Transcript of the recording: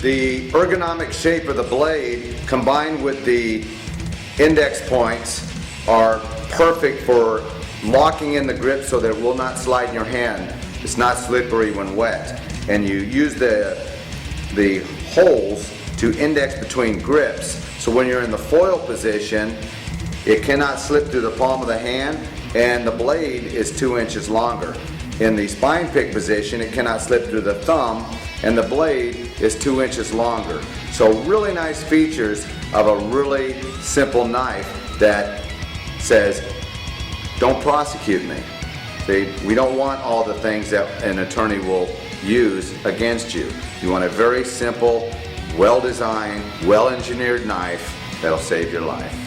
The ergonomic shape of the blade combined with the index points are perfect for locking in the grip so that it will not slide in your hand. It's not slippery when wet. And you use the holes to index between grips. So when you're in the foil position, it cannot slip through the palm of the hand, and the blade is 2 inches longer. In the spine pick position, it cannot slip through the thumb, and the blade is 2 inches longer. So really nice features of a really simple knife that says, don't prosecute me. We don't want all the things that an attorney will use against you. You want a very simple, well-designed, well-engineered knife that'll save your life.